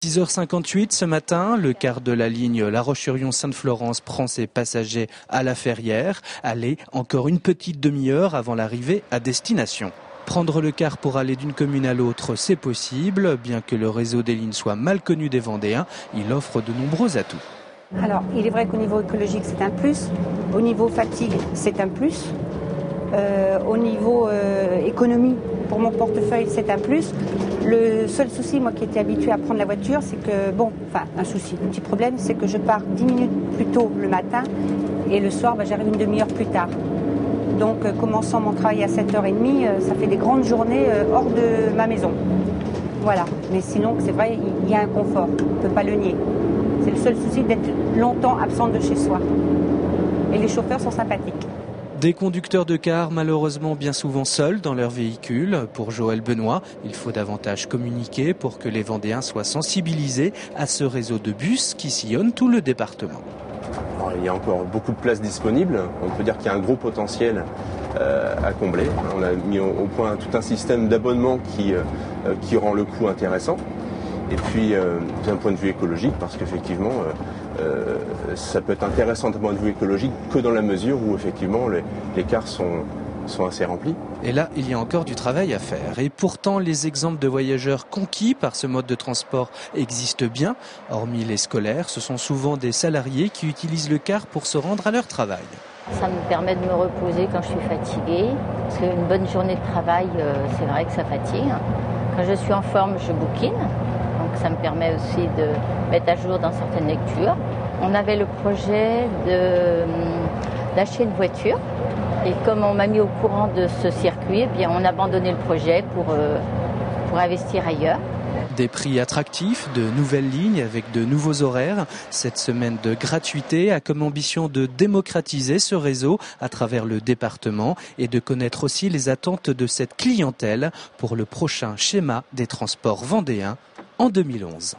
6h58 ce matin, le car de la ligne La Roche-sur-Yon-Sainte-Florence prend ses passagers à La Ferrière. Allez, encore une petite demi-heure avant l'arrivée à destination. Prendre le car pour aller d'une commune à l'autre, c'est possible. Bien que le réseau des lignes soit mal connu des Vendéens, il offre de nombreux atouts. Alors, il est vrai qu'au niveau écologique, c'est un plus. Au niveau fatigue, c'est un plus. Au niveau économie, pour mon portefeuille, c'est un plus. Le seul souci, moi qui étais habituée à prendre la voiture, c'est que, un petit problème, c'est que je pars 10 minutes plus tôt le matin et le soir, j'arrive une demi-heure plus tard. Donc, commençant mon travail à 7h30, ça fait des grandes journées hors de ma maison. Voilà. Mais sinon, c'est vrai, il y a un confort, on ne peut pas le nier. C'est le seul souci d'être longtemps absente de chez soi. Et les chauffeurs sont sympathiques. Des conducteurs de cars malheureusement bien souvent seuls dans leur véhicule. Pour Joël Benoît, il faut davantage communiquer pour que les Vendéens soient sensibilisés à ce réseau de bus qui sillonne tout le département. Alors, il y a encore beaucoup de places disponibles. On peut dire qu'il y a un gros potentiel à combler. On a mis au point tout un système d'abonnement qui rend le coût intéressant. Et puis, d'un point de vue écologique, parce qu'effectivement, ça peut être intéressant d'un point de vue écologique que dans la mesure où, effectivement, les cars sont assez remplis. Et là, il y a encore du travail à faire. Et pourtant, les exemples de voyageurs conquis par ce mode de transport existent bien. Hormis les scolaires, ce sont souvent des salariés qui utilisent le car pour se rendre à leur travail. Ça me permet de me reposer quand je suis fatiguée. Parce qu'une bonne journée de travail, c'est vrai que ça fatigue. Quand je suis en forme, je bouquine. Donc ça me permet aussi de mettre à jour dans certaines lectures. On avait le projet d'acheter une voiture. Et comme on m'a mis au courant de ce circuit, on a abandonné le projet pour investir ailleurs. Des prix attractifs, de nouvelles lignes avec de nouveaux horaires. Cette semaine de gratuité a comme ambition de démocratiser ce réseau à travers le département et de connaître aussi les attentes de cette clientèle pour le prochain schéma des transports vendéens en 2011.